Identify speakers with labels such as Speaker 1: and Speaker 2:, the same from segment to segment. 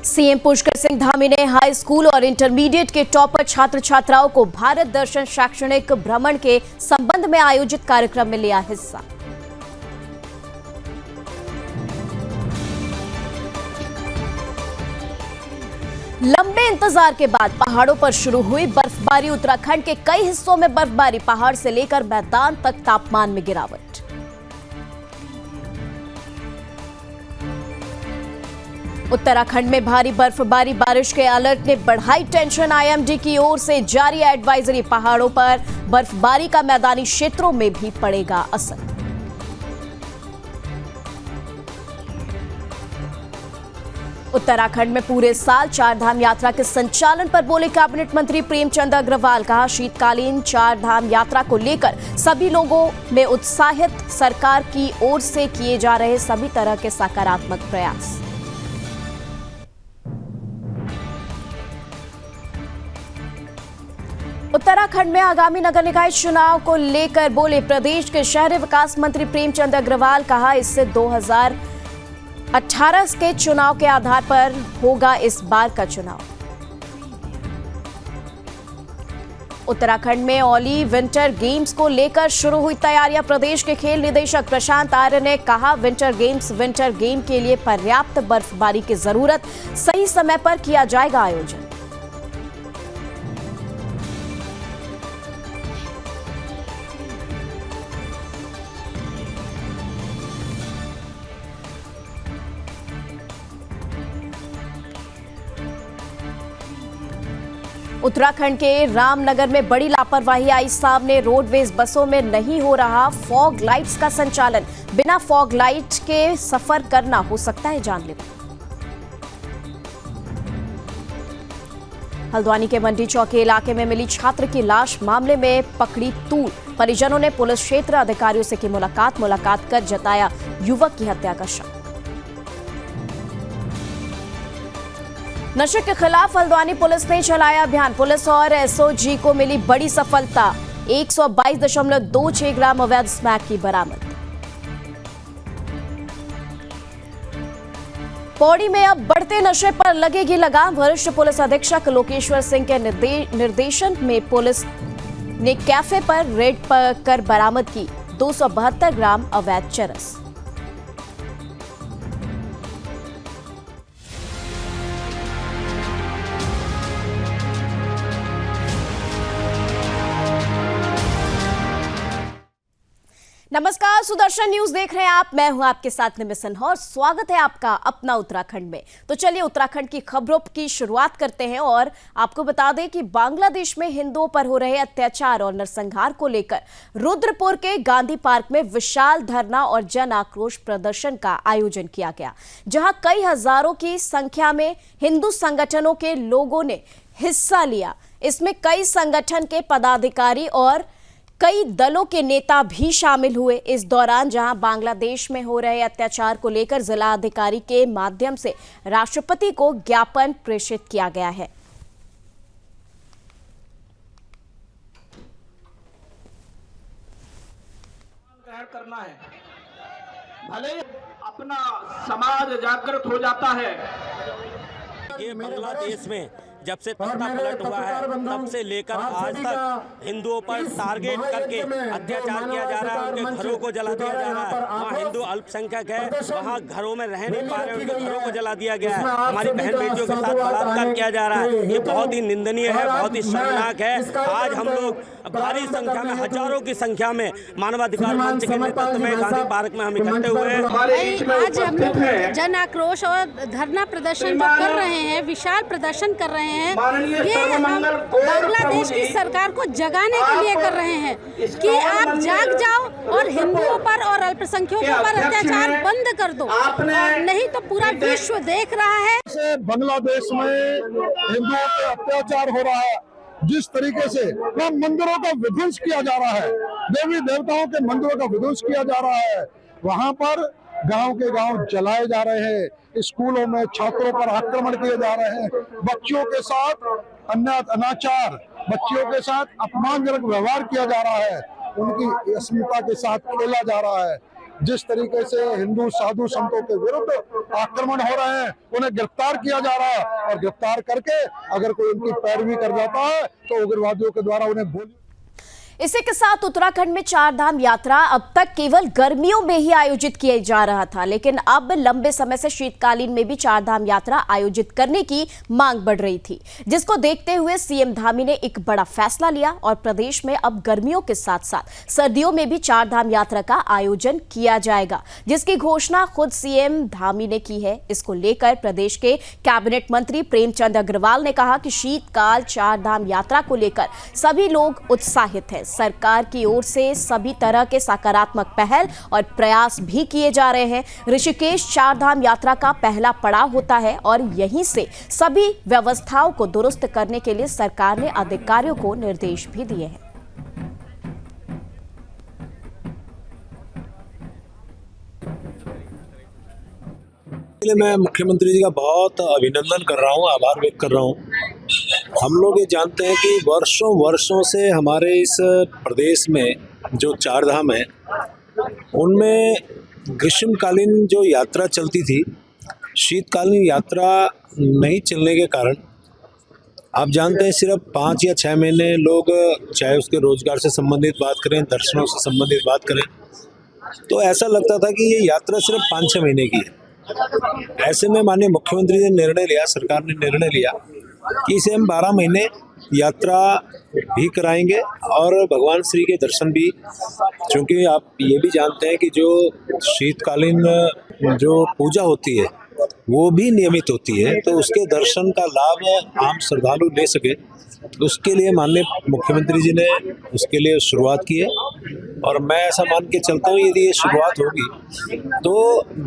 Speaker 1: CM Pushkar Singh Dhami ने high school और intermediate के टॉपर छात्र छात्राओं को भारत दर्शन शैक्षणिक भ्रमण के संबंध में आयोजित कार्यक्रम में लिया हिस्सा। लंबे इंतजार के बाद पहाड़ों पर शुरू हुई बर्फबारी। उत्तराखंड के कई हिस्सों में बर्फबारी, पहाड़ से लेकर मैदान तक तापमान में गिरावट। उत्तराखंड में भारी बर्फबारी, बारिश के अलर्ट ने बढ़ाई टेंशन। आईएमडी की ओर से जारी एडवाइजरी, पहाड़ों पर बर्फबारी का मैदानी क्षेत्रों में भी पड़ेगा असर। उत्तराखंड में पूरे साल चारधाम यात्रा के संचालन पर बोले कैबिनेट मंत्री प्रेमचंद अग्रवाल। कहा, शीतकालीन चारधाम यात्रा को लेकर सभी लोगों में उत्साहित, सरकार की ओर से किए जा रहे सभी तरह के सकारात्मक प्रयास। उत्तराखंड में आगामी नगर निकाय चुनाव को लेकर बोले प्रदेश के शहरी विकास मंत्री प्रेमचंद अग्रवाल। कहा, इससे 2018 के चुनाव के आधार पर होगा इस बार का चुनाव। उत्तराखंड में ओली विंटर गेम्स को लेकर शुरू हुई तैयारियां। प्रदेश के खेल निदेशक प्रशांत आर्य ने कहा, विंटर गेम के लिए पर्याप्त बर्फबारी की जरूरत, सही समय पर किया जाएगा आयोजन। उत्तराखंड के रामनगर में बड़ी लापरवाही आई सामने। रोडवेज बसों में नहीं हो रहा फॉग लाइट्स का संचालन। बिना फॉग लाइट के सफर करना हो सकता है जानलेवा। हल्द्वानी के मंडी चौकी इलाके में मिली छात्र की लाश, मामले में पकड़ी तूल। परिजनों ने पुलिस क्षेत्र अधिकारियों से की मुलाकात कर जताया युवक की हत्या का शक। नशे के खिलाफ हल्द्वानी पुलिस ने चलाया अभियान। पुलिस और एसओजी को मिली बड़ी सफलता, 122.26 ग्राम अवैध स्मैक की बरामद। पौड़ी में अब बढ़ते नशे पर लगेगी लगाम। वरिष्ठ पुलिस अधीक्षक लोकेश्वर सिंह के निर्देशन में पुलिस ने कैफे पर रेड कर बरामद की 272 ग्राम अवैध चरस। नमस्कार, सुदर्शन न्यूज देख रहे हैं आप। मैं हूं आपके साथ निमित सिन्हा और स्वागत है आपका अपना उत्तराखंड में। तो चलिए उत्तराखंड की खबरों की शुरुआत करते हैं और आपको बता दें कि बांग्लादेश में हिंदुओं पर हो रहे अत्याचार और नरसंहार को लेकर रुद्रपुर के गांधी पार्क में विशाल धरना और जन आक्रोश प्रदर्शन का आयोजन किया गया, जहां कई हजारों की संख्या में हिंदू संगठनों के लोगों ने हिस्सा लिया। इसमें कई संगठन के पदाधिकारी और कई दलों के नेता भी शामिल हुए। इस दौरान जहां बांग्लादेश में हो रहे अत्याचार को लेकर जिला अधिकारी के माध्यम से राष्ट्रपति को ज्ञापन प्रेषित किया गया है।
Speaker 2: करना है, भले अपना समाज जागृत हो जाता है।
Speaker 3: ये बांग्लादेश में जब से तख्ता पलट हुआ है तब से लेकर आज तक हिंदुओं पर टारगेट करके अत्याचार किया जा रहा है, उनके घरों को जला दिया जा रहा है। वहाँ हिंदू अल्पसंख्यक है, वहाँ घरों में रह नहीं पा रहे, उनके घरों को जला दिया गया है। हमारी बहन बेटियों के साथ बलात्कार किया जा रहा है। ये बहुत ही निंदनीय है, बहुत ही शर्मनाक है। आज हम लोग भारी संख्या में, हजारों की संख्या में मानवाधिकार मंच के नेतृत्व में गांधी पार्क में हम इकट्ठे हुए हैं।
Speaker 4: आज हम लोग जन आक्रोश और धरना प्रदर्शन कर रहे हैं, विशाल प्रदर्शन कर रहे हैं। ये हम बांग्लादेश की सरकार को जगाने के लिए कर रहे हैं कि आप जाग जाओ और हिंदुओं पर और अल्पसंख्यकों पर अत्याचार बंद कर दो, और नहीं तो पूरा विश्व देख रहा है।
Speaker 5: बांग्लादेश में हिंदुओं पर अत्याचार हो रहा है, जिस तरीके से वहाँ मंदिरों का विध्वंस किया जा रहा है, देवी देवताओं के मंदिरों का विध्वंस किया जा रहा है, वहाँ पर गांव के गांव जलाए जा रहे हैं, स्कूलों में छात्रों पर आक्रमण किए जा रहे हैं, बच्चियों के साथ अनाचार, बच्चियों के साथ अपमानजनक व्यवहार किया जा रहा है, उनकी अस्मिता के साथ खेला जा रहा है। जिस तरीके से हिंदू साधु संतों के विरुद्ध आक्रमण हो रहे हैं, उन्हें गिरफ्तार किया जा रहा है और गिरफ्तार करके अगर कोई उनकी पैरवी कर जाता है तो उग्रवादियों के द्वारा उन्हें गोली।
Speaker 1: इसी के साथ उत्तराखंड में चार धाम यात्रा अब तक केवल गर्मियों में ही आयोजित किया जा रहा था, लेकिन अब लंबे समय से शीतकालीन में भी चार धाम यात्रा आयोजित करने की मांग बढ़ रही थी, जिसको देखते हुए सीएम धामी ने एक बड़ा फैसला लिया और प्रदेश में अब गर्मियों के साथ साथ सर्दियों में भी चार धाम यात्रा का आयोजन किया जाएगा, जिसकी घोषणा खुद सीएम धामी ने की है। इसको लेकर प्रदेश के कैबिनेट मंत्री प्रेमचंद अग्रवाल ने कहा कि शीतकाल चार धाम यात्रा को लेकर सभी लोग उत्साहित हैं। सरकार की ओर से सभी तरह के सकारात्मक पहल और प्रयास भी किए जा रहे हैं। ऋषिकेश चार धाम यात्रा का पहला पड़ाव होता है और यहीं से सभी व्यवस्थाओं को दुरुस्त करने के लिए सरकार ने अधिकारियों को निर्देश भी दिए हैं।
Speaker 6: मैं मुख्यमंत्री जी का बहुत अभिनंदन कर रहा हूँ, आभार व्यक्त कर रहा हूँ। हम लोग ये जानते हैं कि वर्षों वर्षों से हमारे इस प्रदेश में जो चार धाम है उनमें ग्रीष्मकालीन जो यात्रा चलती थी, शीतकालीन यात्रा नहीं चलने के कारण आप जानते हैं सिर्फ 5 या 6 महीने लोग, चाहे उसके रोजगार से संबंधित बात करें, दर्शनों से संबंधित बात करें, तो ऐसा लगता था कि ये यात्रा सिर्फ 5-6 महीने की है। ऐसे में माननीय मुख्यमंत्री ने निर्णय लिया, सरकार ने निर्णय लिया कि इसे हम 12 महीने यात्रा भी कराएंगे और भगवान श्री के दर्शन भी, क्योंकि आप ये भी जानते हैं कि जो शीतकालीन जो पूजा होती है वो भी नियमित होती है, तो उसके दर्शन का लाभ आम श्रद्धालु ले सके, उसके लिए माननीय मुख्यमंत्री जी ने उसके लिए शुरुआत की है। और मैं ऐसा मान के चलता हूँ यदि ये शुरुआत होगी तो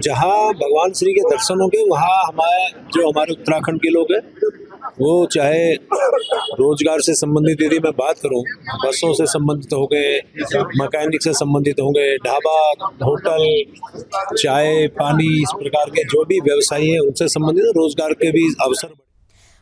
Speaker 6: जहाँ भगवान श्री के दर्शन होंगे वहाँ हमारे उत्तराखंड के लोग हैं, वो चाहे रोजगार से संबंधित यदि मैं बात करूं, बसों से संबंधित हो गए, मैकेनिक से संबंधित हो गए, ढाबा, होटल, चाय, पानी, इस प्रकार के जो भी व्यवसायी हैं उनसे संबंधित रोजगार के भी अवसर।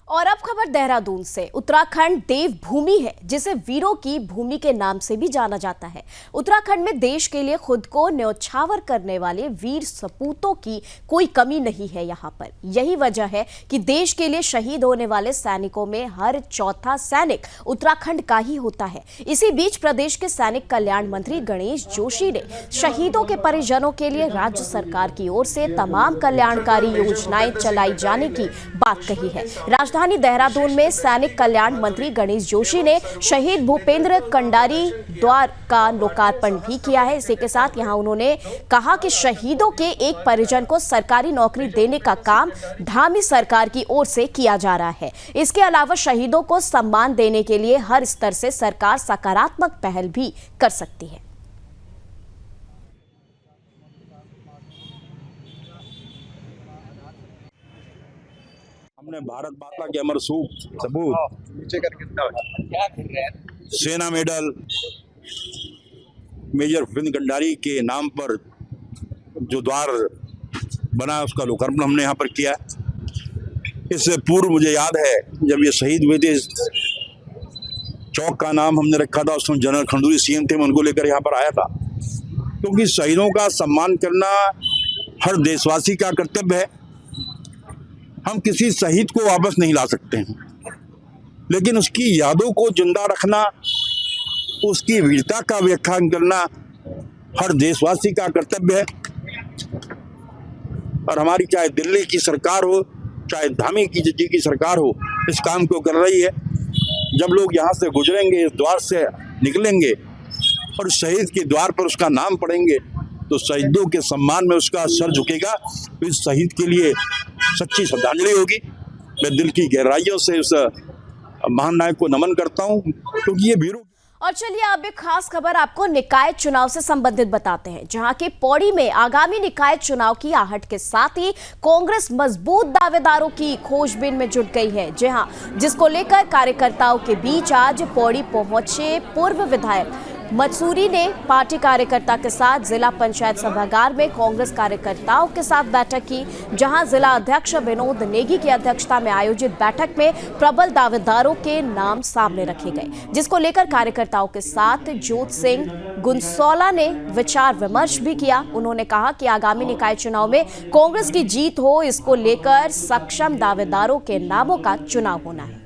Speaker 1: और अब खबर देहरादून से। उत्तराखंड देवभूमि है, जिसे वीरों की भूमि के नाम से भी जाना जाता है। उत्तराखंड में देश के लिए खुद को न्यौछावर करने वाले वीर सपूतों की कोई कमी नहीं है। यहाँ पर यही वजह है कि देश के लिए शहीद होने वाले सैनिकों में हर चौथा सैनिक उत्तराखंड का ही होता है। इसी बीच प्रदेश के सैनिक कल्याण मंत्री गणेश जोशी ने शहीदों के परिजनों के लिए राज्य सरकार की ओर से तमाम कल्याणकारी योजनाएं चलाई जाने की बात कही है। राजधानी देहरादून में सैनिक कल्याण मंत्री गणेश जोशी ने शहीद भूपेंद्र कंडारी द्वार का लोकार्पण भी किया है। इसी के साथ यहां उन्होंने कहा कि शहीदों के एक परिजन को सरकारी नौकरी देने का काम धामी सरकार की ओर से किया जा रहा है। इसके अलावा शहीदों को सम्मान देने के लिए हर स्तर से सरकार सकारात्मक पहल भी कर सकती है।
Speaker 7: हमने भारत माता के अमर सपूत सेना मेडल मेजर भूपेंद्र कंडारी के नाम पर जो द्वार बना उसका लोकार्पण हमने यहाँ पर किया। इससे पूर्व मुझे याद है जब ये शहीद हुए थे, चौक का नाम हमने रखा था, उसमें जनरल खंडूरी सीएम थे, मैं उनको लेकर यहाँ पर आया था, क्योंकि शहीदों का सम्मान करना हर देशवासी का कर्तव्य है। हम किसी शहीद को वापस नहीं ला सकते हैं, लेकिन उसकी यादों को जिंदा रखना, उसकी वीरता का व्याख्यान करना हर देशवासी का कर्तव्य है। और हमारी चाहे दिल्ली की सरकार हो, चाहे धामी जी की सरकार हो, इस काम को कर रही है। जब लोग यहाँ से गुजरेंगे, इस द्वार से निकलेंगे और शहीद के द्वार पर उसका नाम पढ़ेंगे, तो शहीदों के सम्मान में उसका सर झुकेगा। तो इस शहीद के लिए सच्ची श्रद्धांजलि होगी। मैं दिल की गहराइयों से उस महान नायक को नमन करता हूँ, क्योंकि ये वीरों।
Speaker 1: और चलिए अब एक खास खबर आपको निकाय चुनाव से संबंधित बताते हैं, जहां के पौड़ी में आगामी निकाय चुनाव की आहट के साथ ही कांग्रेस मजबूत दावेदारों की खोजबीन में जुट गई है। जिसको लेकर कार्यकर्ताओं के बीच आज पौड़ी पहुंचे पूर्व विधायक मसूरी ने पार्टी कार्यकर्ता के साथ जिला पंचायत सभागार में कांग्रेस कार्यकर्ताओं के साथ बैठक की, जहां जिला अध्यक्ष विनोद नेगी की अध्यक्षता में आयोजित बैठक में प्रबल दावेदारों के नाम सामने रखे गए, जिसको लेकर कार्यकर्ताओं के साथ जोत सिंह गुनसौला ने विचार विमर्श भी किया। उन्होंने कहा कि आगामी निकाय चुनाव में कांग्रेस की जीत हो, इसको लेकर सक्षम दावेदारों के नामों का चुनाव होना है।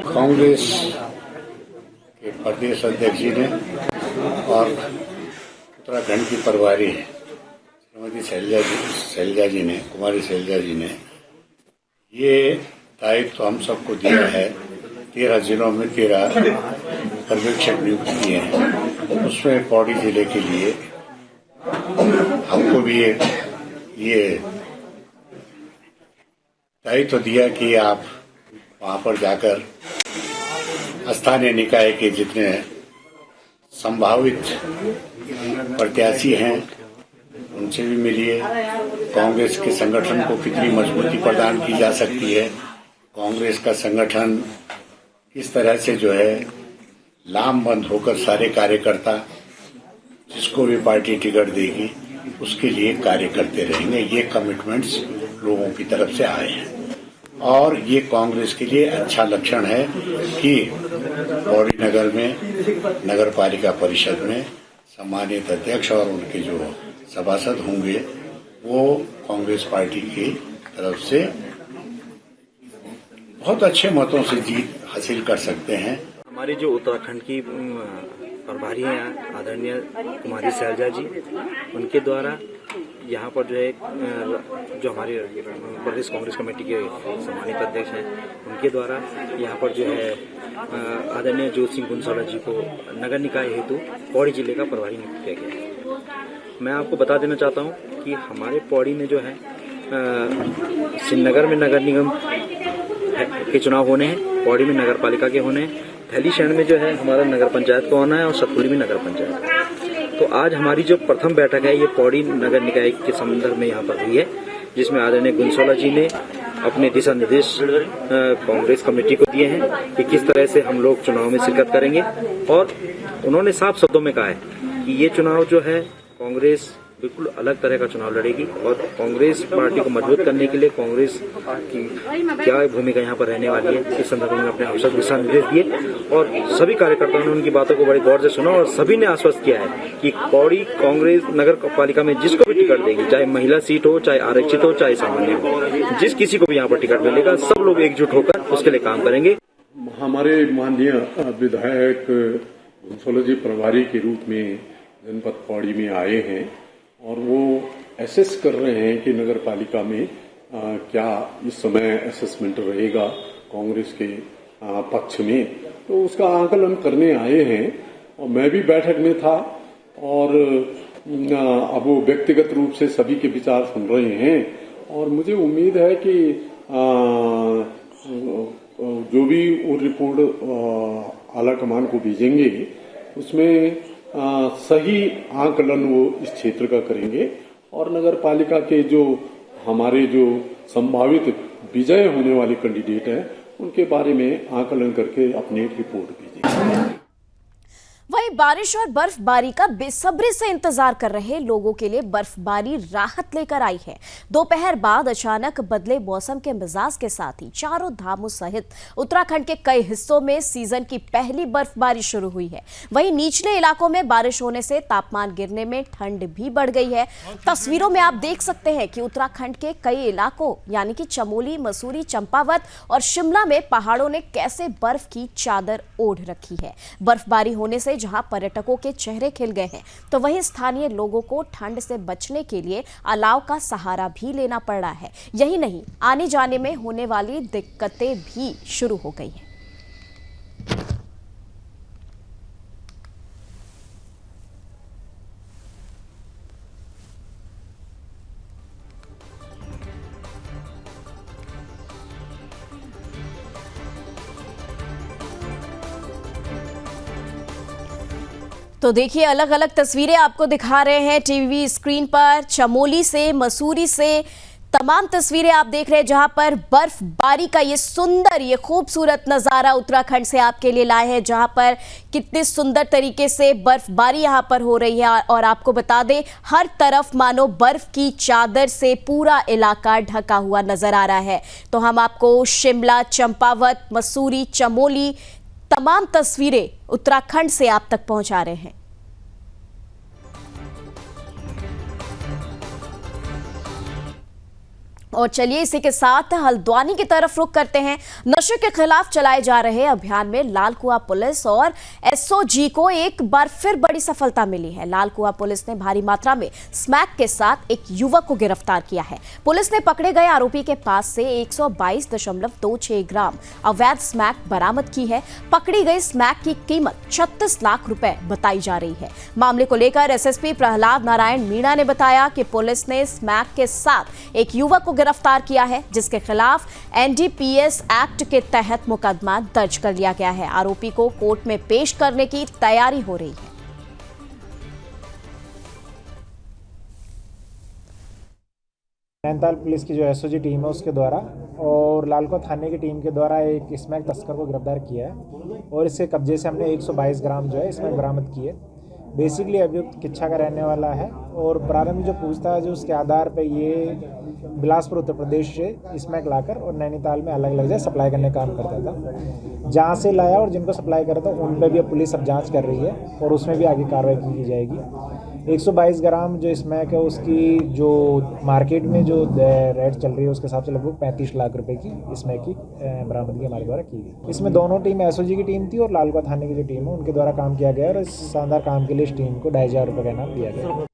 Speaker 8: कांग्रेस के प्रदेश अध्यक्ष जी ने और उत्तराखंड की प्रभारी श्रीमती शैलजा जी ने, कुमारी शैलजा जी ने ये दायित्व तो हम सबको दिया है। 13 जिलों में 13 पर्यवेक्षक नियुक्त किए हैं। उसमें पौड़ी जिले के लिए हमको भी ये दायित्व दिया कि आप वहां पर जाकर स्थानीय निकाय के जितने संभावित प्रत्याशी हैं उनसे भी मिलिए। कांग्रेस के संगठन को कितनी मजबूती प्रदान की जा सकती है, कांग्रेस का संगठन किस तरह से जो है लामबंद होकर सारे कार्यकर्ता जिसको भी पार्टी टिकट देगी उसके लिए कार्य करते रहेंगे। ये कमिटमेंट्स लोगों की तरफ से आए हैं और ये कांग्रेस के लिए अच्छा लक्षण है कि पौड़ी नगर में नगर पालिका परिषद में सम्मानित अध्यक्ष और उनके जो सभासद होंगे वो कांग्रेस पार्टी की तरफ से बहुत अच्छे मतों से जीत हासिल कर सकते हैं।
Speaker 9: हमारी जो उत्तराखंड की प्रभारी हैं आदरणीय कुमारी शैलजा जी, उनके द्वारा यहाँ पर जो है जो हमारे प्रदेश कांग्रेस कमेटी के सम्मानित अध्यक्ष हैं उनके द्वारा यहाँ पर जो है आदरणीय जोत सिंह गुनसौला जी को नगर निकाय हेतु पौड़ी जिले का प्रभारी नियुक्त किया गया। मैं आपको बता देना चाहता हूँ कि हमारे पौड़ी में जो है श्रीनगर में नगर निगम के चुनाव होने हैं, पौड़ी में नगर पालिका के होने हैं, थैली शहर में जो है हमारा नगर पंचायत का होना है और सतपुली में नगर पंचायत। तो आज हमारी जो प्रथम बैठक है ये पौड़ी नगर निकाय के संदर्भ में यहाँ पर हुई है, जिसमें आदरणीय गुनसौला जी ने अपने दिशा निर्देश कांग्रेस कमेटी को दिए हैं कि किस तरह से हम लोग चुनाव में शिरकत करेंगे। और उन्होंने साफ शब्दों में कहा है कि ये चुनाव जो है कांग्रेस बिल्कुल अलग तरह का चुनाव लड़ेगी और कांग्रेस पार्टी को मजबूत करने के लिए कांग्रेस की क्या भूमिका यहाँ पर रहने वाली है, इस संदर्भ में अपने आवश्यक दिशा निर्देश दिए और सभी कार्यकर्ताओं ने उनकी बातों को बड़े गौर से सुना और सभी ने आश्वस्त किया है कि पौड़ी कांग्रेस नगर पालिका में जिसको भी टिकट देगी, चाहे महिला सीट हो, चाहे आरक्षित हो, चाहे सामान्य हो, जिस किसी को भी यहाँ पर टिकट मिलेगा सब लोग एकजुट होकर उसके लिए काम करेंगे।
Speaker 10: हमारे माननीय विधायक गुनसौला जी प्रभारी के रूप में जनपद पौड़ी में आए हैं और वो एसेस कर रहे हैं कि नगर पालिका में क्या इस समय असेसमेंट रहेगा कांग्रेस के पक्ष में, तो उसका आकलन करने आए हैं। और मैं भी बैठक में था और अब वो व्यक्तिगत रूप से सभी के विचार सुन रहे हैं और मुझे उम्मीद है कि जो भी वो रिपोर्ट आला कमान को भेजेंगे उसमें सही आकलन वो इस क्षेत्र का करेंगे और नगर पालिका के जो हमारे जो संभावित विजय होने वाले कैंडिडेट हैं उनके बारे में आकलन करके अपनी रिपोर्ट भेजेंगे।
Speaker 1: वहीं बारिश और बर्फबारी का बेसब्री से इंतजार कर रहे लोगों के लिए बर्फबारी राहत लेकर आई है। दोपहर बाद अचानक बदले मौसम के मिजाज के साथ ही चारों धामों सहित उत्तराखंड के कई हिस्सों में सीजन की पहली बर्फबारी शुरू हुई है। वहीं निचले इलाकों में बारिश होने से तापमान गिरने में ठंड भी बढ़ गई है। तस्वीरों में आप देख सकते हैं कि उत्तराखंड के कई इलाकों यानी कि चमोली, मसूरी, चंपावत और शिमला में पहाड़ों ने कैसे बर्फ की चादर ओढ़ रखी है। बर्फबारी होने से जहां पर्यटकों के चेहरे खिल गए हैं तो वहीं स्थानीय लोगों को ठंड से बचने के लिए अलाव का सहारा भी लेना पड़ रहा है। यही नहीं, आने जाने में होने वाली दिक्कतें भी शुरू हो गई हैं। तो देखिए, अलग अलग तस्वीरें आपको दिखा रहे हैं टीवी स्क्रीन पर। चमोली से, मसूरी से तमाम तस्वीरें आप देख रहे हैं जहां पर बर्फबारी का ये सुंदर, ये खूबसूरत नजारा उत्तराखंड से आपके लिए लाए हैं, जहां पर कितने सुंदर तरीके से बर्फबारी यहां पर हो रही है। और आपको बता दें, हर तरफ मानो बर्फ की चादर से पूरा इलाका ढका हुआ नजर आ रहा है। तो हम आपको शिमला, चंपावत, मसूरी, चमोली तमाम तस्वीरें उत्तराखंड से आप तक पहुंचा रहे हैं। और चलिए इसी के साथ हल्द्वानी की तरफ रुख करते हैं। नशे के खिलाफ चलाए जा रहे अभियान में लाल कुआं पुलिस और एसओजी को एक बार फिर बड़ी सफलता मिली है। लाल कुआं पुलिस ने भारी मात्रा में स्मैक के साथ एक युवक को गिरफ्तार किया है। पुलिस ने पकड़े गए आरोपी के पास से 122.26 ग्राम अवैध स्मैक बरामद की है। पकड़ी गई स्मैक की कीमत 36 लाख रुपए बताई जा रही है। मामले को लेकर एसएसपी प्रहलाद नारायण मीणा ने बताया कि पुलिस ने स्मैक के साथ एक युवक को गिरफ्तार किया है, जिसके खिलाफ एनडीपीएस एक्ट के तहत मुकदमा दर्ज कर लिया गया है। आरोपी को कोर्ट में पेश करने की तैयारी हो रही है।
Speaker 11: नैनीताल पुलिस की जो एसओजी टीम है उसके द्वारा और लालकुआं थाने की टीम के द्वारा एक स्मैक तस्कर को गिरफ्तार किया है और इसके कब्जे से हमने 122 ग्राम जो है स्मैक बरामद की है। बेसिकली अभियुक्त किच्छा का रहने वाला है और प्रारंभिक जो पूछताछ है उसके आधार पर ये बिलासपुर उत्तर प्रदेश से स्मैक लाकर और नैनीताल में अलग अलग जगह सप्लाई करने का काम करता था। जहाँ से लाया और जिनको सप्लाई कर रहा था उन पर भी अब पुलिस अब जांच कर रही है और उसमें भी आगे कार्रवाई की जाएगी। 122 ग्राम जो स्मैक है उसकी जो मार्केट में जो रेट चल रही है उसके हिसाब से लगभग 35 लाख रुपए की स्मैक की बरामदगी हमारे द्वारा की गई। इसमें दोनों टीम एसओजी की टीम थी और लालकुआं थाने की जो टीम है उनके द्वारा काम किया गया और इस शानदार काम के लिए इस टीम को 2,500 रुपये का इनाम दिया गया।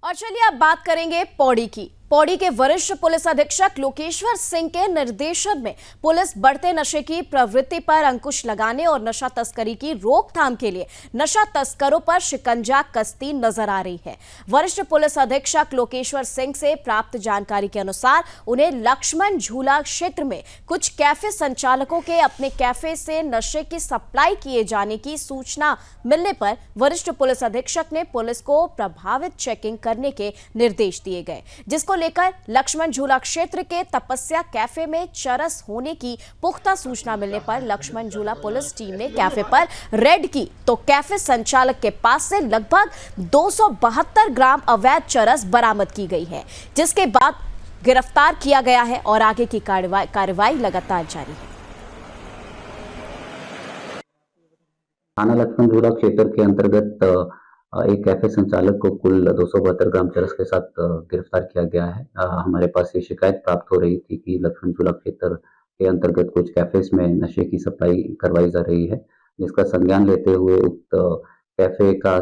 Speaker 1: और चलिए अब बात करेंगे पौड़ी की। पौड़ी के वरिष्ठ पुलिस अधीक्षक लोकेश्वर सिंह के निर्देशन में पुलिस बढ़ते नशे की प्रवृत्ति पर अंकुश लगाने और नशा तस्करी की रोकथाम के लिए नशा तस्करों पर शिकंजा कसती नजर आ रही है। वरिष्ठ पुलिस अधीक्षक लोकेश्वर सिंह से प्राप्त जानकारी के अनुसार उन्हें लक्ष्मण झूला क्षेत्र में कुछ कैफे संचालकों के अपने कैफे से नशे की सप्लाई किए जाने की सूचना मिलने पर वरिष्ठ पुलिस अधीक्षक ने पुलिस को प्रभावित चेकिंग करने के निर्देश दिए गए, जिसको लेकर लक्ष्मण झूला क्षेत्र के तपस्या कैफे में चरस होने की पुख्ता सूचना मिलने पर लक्ष्मण झूला पुलिस टीम ने कैफे पर रेड की तो कैफे संचालक के पास से लगभग 272 ग्राम अवैध चरस बरामद की गई है, जिसके बाद गिरफ्तार किया गया है और आगे की कार्रवाई लगातार जारी है।
Speaker 12: थाना लक्ष्मण झूला क्षेत्र के अंतर्गत एक कैफे संचालक को कुल 272 ग्राम चरस के साथ गिरफ्तार किया गया है। हमारे पास ये शिकायत प्राप्त हो रही थी कि लक्ष्मण झूला क्षेत्र के अंतर्गत कुछ कैफेज में नशे की सप्लाई करवाई जा रही है, जिसका संज्ञान लेते हुए उक्त कैफे का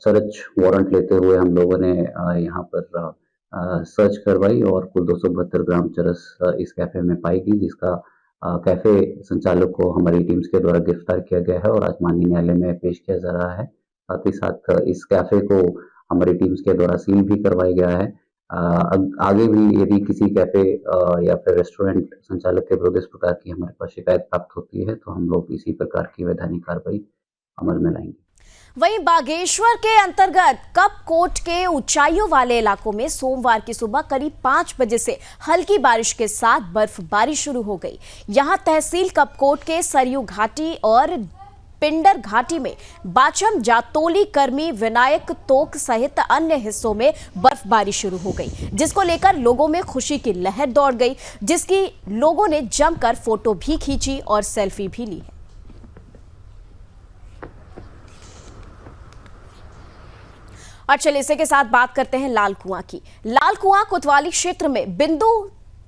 Speaker 12: सर्च वारंट लेते हुए हम लोगों ने यहाँ पर सर्च करवाई और कुल 272 ग्राम चरस इस कैफे में पाई गई, जिसका कैफे संचालक को हमारी टीम्स के द्वारा गिरफ्तार किया गया है और आज माननीय न्यायालय में पेश किया जा रहा है। साथ ही साथ इस कैफे को हमारी टीम्स के द्वारा सील भी करवाया गया है। आगे भी यदि किसी कैफे या फिर रेस्टोरेंट संचालक के विरुद्ध इस प्रकार की हमारे पास शिकायत प्राप्त होती है तो हम लोग इसी प्रकार की वैधानिक कार्रवाई अमल में लाएंगे।
Speaker 1: वहीं बागेश्वर के अंतर्गत कपकोट के ऊंचाइयों वाले इलाकों में सोमवार की सुबह करीब 5 बजे से हल्की बारिश के साथ बर्फबारी शुरू हो गई। यहां तहसील कपकोट के सरयू घाटी और पिंडर घाटी में बाचम जातोली कर्मी विनायक तोक सहित अन्य हिस्सों में बर्फबारी शुरू हो गई, जिसको लेकर लोगों में खुशी की लहर दौड़ गई, जिसकी लोगों ने जमकर फोटो भी खींची और सेल्फी भी ली है। और चलिए इसी के साथ बात करते हैं लाल कुआं की। लाल कुआं कोतवाली क्षेत्र में बिंदु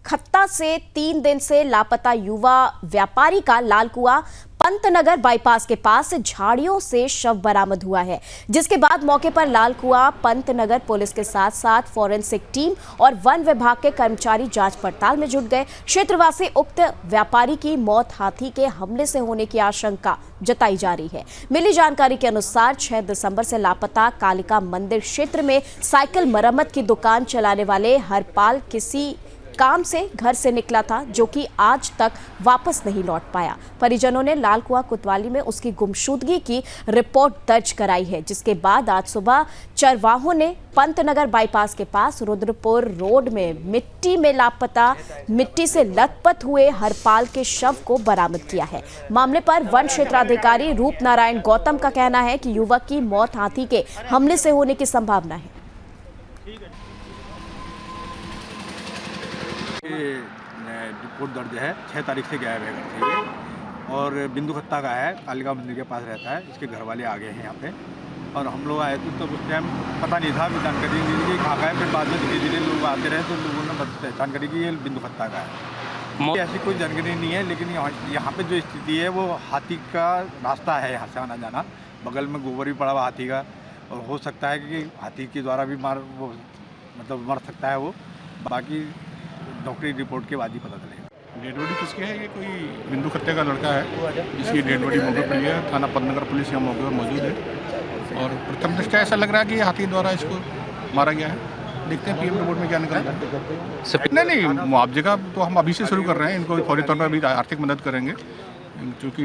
Speaker 1: खत्ता से 3 दिन से लापता युवा व्यापारी का लाल कुआं पंतनगर बाईपास के पास झाड़ियों से शव बरामद हुआ है, जिसके बाद मौके पर लाल कुआं पंतनगर पुलिस के साथ साथ फॉरेंसिक टीम और वन विभाग के कर्मचारी जांच पड़ताल में जुट गए। क्षेत्रवासी उक्त व्यापारी की मौत हाथी के हमले से होने की आशंका जताई जा रही है। मिली जानकारी के अनुसार 6 दिसंबर से लापता कालिका मंदिर क्षेत्र में साइकिल मरम्मत की दुकान चलाने वाले हरपाल किसी काम से घर से निकला था, जो कि आज तक वापस नहीं लौट पाया। परिजनों ने लाल कुआं कोतवाली में उसकी गुमशुदगी की रिपोर्ट दर्ज कराई है, जिसके बाद आज सुबह चरवाहों ने पंतनगर बाईपास के पास रुद्रपुर रोड में मिट्टी से लथपथ हुए हरपाल के शव को बरामद किया है। मामले पर वन क्षेत्राधिकारी रूप नारायण गौतम का कहना है कि युवक की मौत हाथी के हमले से होने की संभावना है।
Speaker 13: रिपोर्ट दर्ज है, 6 तारीख से गायब है घर से ये, और बिंदु खत्ता का है, कालिका मंदिर के पास रहता है। इसके घर वाले आ गए हैं यहाँ पे, और हम लोग आए थे तो उस टाइम पता नहीं था, जानकारी नहीं दी कि कहाँ का है। फिर बाद में धीरे धीरे लोग आते रहे तो लोगों ने पहचान करी कि ये बिंदु खत्ता का है। ऐसी कोई जानकारी नहीं है, लेकिन यहाँ पे जो स्थिति है वो हाथी का रास्ता है, यहाँ से आना जाना। बगल में गोबर भी पड़ा हुआ हाथी का, और हो सकता है कि हाथी के द्वारा भी मर सकता है वो। बाकी डॉक्टरी रिपोर्ट के बाद ही पता चलेगा।
Speaker 14: डेड बॉडी किसकी है? ये कोई बिंदु खत्ते का लड़का है, इसकी डेड बॉडी मौके पर है। थाना पंतनगर पुलिस यहाँ मौके पर मौजूद है, और प्रथम दृष्टया ऐसा लग रहा है कि हाथी द्वारा इसको मारा गया है। देखते हैं पीएम रिपोर्ट में क्या निकलता है। नहीं, मुआवजे का तो हम अभी से शुरू कर रहे हैं। इनको फौरी तौर पर अभी आर्थिक मदद करेंगे, क्योंकि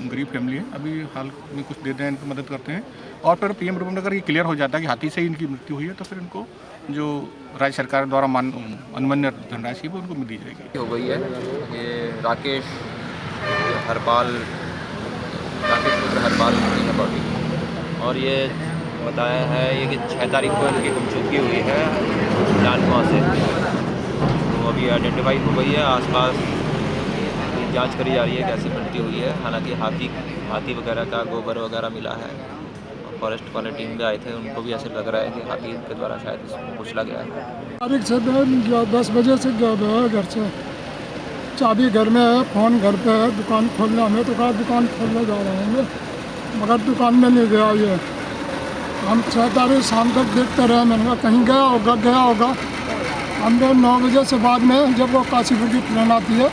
Speaker 14: गरीब फैमिली है। अभी हाल में कुछ देते हैं, इनको मदद करते हैं, और फिर पीएम रिपोर्ट में अगर ये क्लियर हो जाता है कि हाथी से ही इनकी मृत्यु हुई है, तो फिर इनको जो राज्य सरकार द्वारा अनुमन्य धनराशि वो उनको मिल दी जाएगी।
Speaker 15: हो गई है ये राकेश पुत्र हरपाल की है बॉडी, और ये बताया है ये कि 6 तारीख को इनकी गुमशुदगी हुई है लाल कुआं से। तो अभी आइडेंटिफाई हो गई है, आसपास जांच करी जा रही है कैसी मृत्यु हुई है। हालांकि हाथी वगैरह का गोबर वगैरह मिला है, और फॉरेस्ट वाले टीम भी आए थे, उनको भी ऐसे लग रहा है कि हाथी के द्वारा शायद इसको कुचला गया है।
Speaker 5: तारीख से 10 बजे से गया है घर से, चाबी घर में है, फ़ोन घर पे है, दुकान खोलने हमें तो कहा दुकान खोलने जा रहे हैं, मगर दुकान में नहीं गया। ये हम 6 तारीख शाम तक देखते रहे, मैंने कहा कहीं गया होगा। हम लोग 9 बजे से बाद में, जब वो काशीपुर की ट्रेन आती है,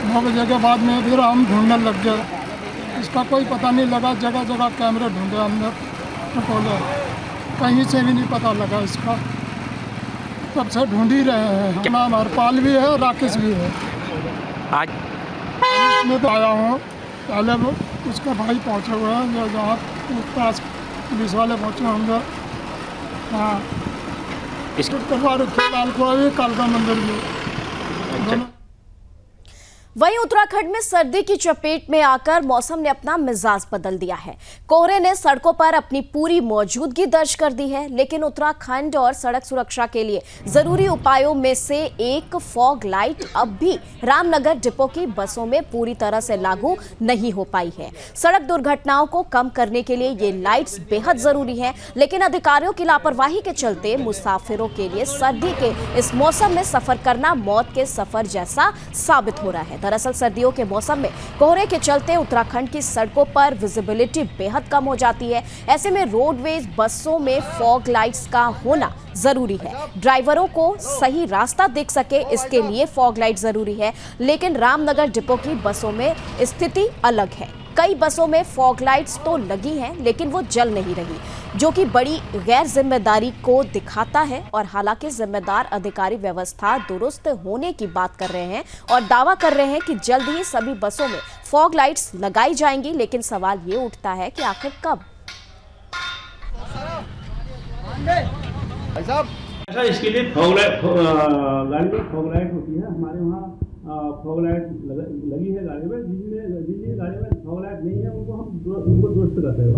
Speaker 5: 9 बजे के बाद में फिर हम ढूंढने लग गए। इसका कोई पता नहीं लगा, जगह जगह कैमरे ढूंढे हमने, टटोले, कहीं से भी नहीं पता लगा इसका। तब से ढूंढ ही रहे हैं। नाम हरपाल भी है, राकेश भी है।
Speaker 3: आज
Speaker 5: मैं तो आया हूँ, पहले वो उसका भाई पहुँचे हुए हैं, जहाँ पास पुलिस वाले पहुँचे होंगे। हाँ, करवा रखे लाल कुआं भी, कालिका मंदिर भी।
Speaker 1: वहीं उत्तराखंड में सर्दी की चपेट में आकर मौसम ने अपना मिजाज बदल दिया है। कोहरे ने सड़कों पर अपनी पूरी मौजूदगी दर्ज कर दी है, लेकिन उत्तराखंड और सड़क सुरक्षा के लिए जरूरी उपायों में से एक फॉग लाइट अब भी रामनगर डिपो की बसों में पूरी तरह से लागू नहीं हो पाई है। सड़क दुर्घटनाओं को कम करने के लिए ये लाइट्स बेहद जरूरी है, लेकिन अधिकारियों की लापरवाही के चलते मुसाफिरों के लिए सर्दी के इस मौसम में सफर करना मौत के सफर जैसा साबित हो रहा है। दरअसल सर्दियों के मौसम में कोहरे के चलते उत्तराखंड की सड़कों पर विजिबिलिटी बेहद कम हो जाती है। ऐसे में रोडवेज बसों में फॉग लाइट्स का होना जरूरी है। ड्राइवरों को सही रास्ता दिख सके, इसके लिए फॉग लाइट जरूरी है, लेकिन रामनगर डिपो की बसों में स्थिति अलग है। कई बसों में फॉग लाइट्स तो लगी हैं, लेकिन वो जल नहीं रही, जो कि बड़ी गैर जिम्मेदारी को दिखाता है। और हालांकि जिम्मेदार अधिकारी व्यवस्था दुरुस्त होने की बात कर रहे हैं और दावा कर रहे हैं कि जल्द ही सभी बसों में फॉग लाइट्स लगाई जाएंगी, लेकिन सवाल ये उठता है कि आखिर कब।
Speaker 2: ऐसा इसके लिए फॉग लाइट, गाड़ी में फॉग लाइट होती है। हमारे वहाँ फॉग लाइट लगी है गाड़ी में। जिन गाड़ी में फॉग लाइट नहीं है उनको दुरुस्त करते हैं।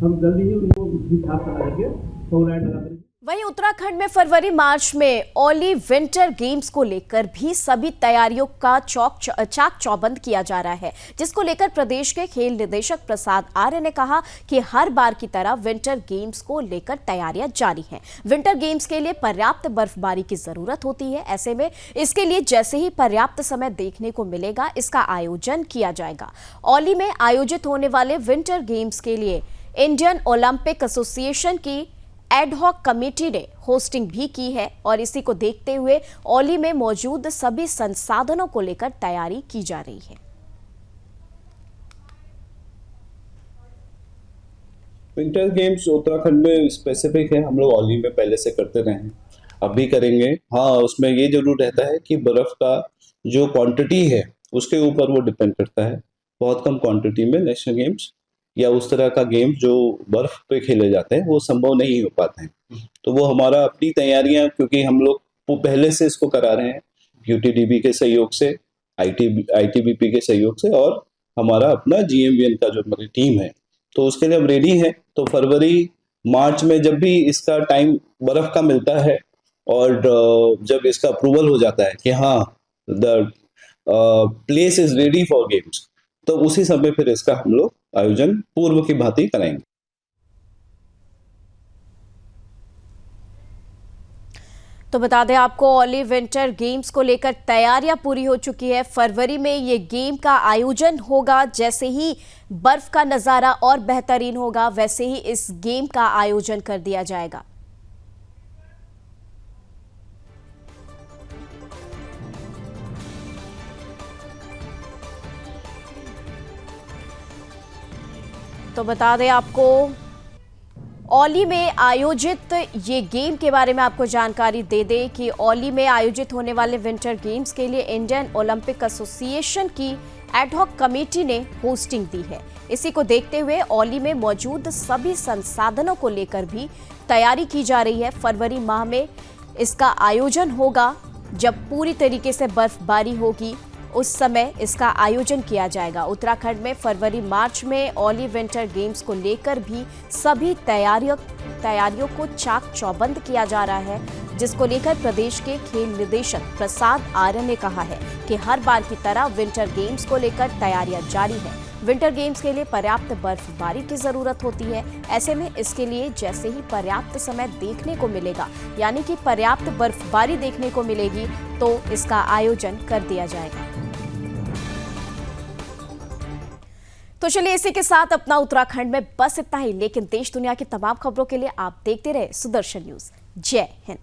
Speaker 2: हम जल्दी ही उनको ठीक ठाक करा करके फॉग लाइट लगा देंगे।
Speaker 1: वहीं उत्तराखंड में फरवरी मार्च में ओली विंटर गेम्स को लेकर भी सभी तैयारियों का चाक चौबंद किया जा रहा है, जिसको लेकर प्रदेश के खेल निदेशक प्रसाद आर्य ने कहा कि हर बार की तरह विंटर गेम्स को लेकर तैयारियां जारी हैं। विंटर गेम्स के लिए पर्याप्त बर्फबारी की जरूरत होती है। ऐसे में इसके लिए जैसे ही पर्याप्त समय देखने को मिलेगा, इसका आयोजन किया जाएगा। ओली में आयोजित होने वाले विंटर गेम्स के लिए इंडियन ओलंपिक एसोसिएशन की एडहॉक कमेटी ने होस्टिंग भी की है, और इसी को देखते हुए ओली में मौजूद सभी संसाधनों को लेकर तैयारी की जा रही है।
Speaker 16: विंटर गेम्स उत्तराखंड में स्पेसिफिक है, हम लोग ओली में पहले से करते रहे हैं, अभी करेंगे। हाँ, उसमें ये जरूर रहता है कि बर्फ का जो क्वांटिटी है उसके ऊपर वो डिपेंड करता है। बहुत कम क्वांटिटी में नेशनल गेम्स या उस तरह का गेम जो बर्फ पे खेले जाते हैं वो संभव नहीं हो पाते हैं। तो वो हमारा अपनी तैयारियां, क्योंकि हम लोग पहले से इसको करा रहे हैं यूटीडीबी के सहयोग से, आईटीबीपी के सहयोग से, और हमारा अपना GMVN का जो हमारी टीम है, तो उसके लिए हम रेडी हैं। तो फरवरी मार्च में जब भी इसका टाइम बर्फ का मिलता है और जब इसका अप्रूवल हो जाता है कि हाँ the place is ready for games, तो उसी समय फिर इसका हम लोग आयोजन पूर्व की भांति कराएंगे।
Speaker 1: तो बता दें आपको, ओली विंटर गेम्स को लेकर तैयारियां पूरी हो चुकी है। फरवरी में ये गेम का आयोजन होगा। जैसे ही बर्फ का नज़ारा और बेहतरीन होगा वैसे ही इस गेम का आयोजन कर दिया जाएगा। तो बता दें आपको, ओली में आयोजित ये गेम के बारे में आपको जानकारी दे दें कि ओली में आयोजित होने वाले विंटर गेम्स के लिए इंडियन ओलंपिक एसोसिएशन की एडहॉक कमेटी ने होस्टिंग दी है। इसी को देखते हुए ओली में मौजूद सभी संसाधनों को लेकर भी तैयारी की जा रही है। फरवरी माह में इसका आयोजन होगा। जब पूरी तरीके से बर्फबारी होगी उस समय इसका आयोजन किया जाएगा। उत्तराखंड में फरवरी मार्च में ओली विंटर गेम्स को लेकर भी सभी तैयारियों को चाक चौबंद किया जा रहा है, जिसको लेकर प्रदेश के खेल निदेशक प्रसाद आर्य ने कहा है कि हर बार की तरह विंटर गेम्स को लेकर तैयारियां जारी है। विंटर गेम्स के लिए पर्याप्त बर्फबारी की जरूरत होती है। ऐसे में इसके लिए जैसे ही पर्याप्त समय देखने को मिलेगा, यानी कि पर्याप्त बर्फबारी देखने को मिलेगी, तो इसका आयोजन कर दिया जाएगा। तो चलिए, इसी के साथ अपना उत्तराखंड में बस इतना ही, लेकिन देश दुनिया की तमाम खबरों के लिए आप देखते रहे सुदर्शन न्यूज। जय हिंद।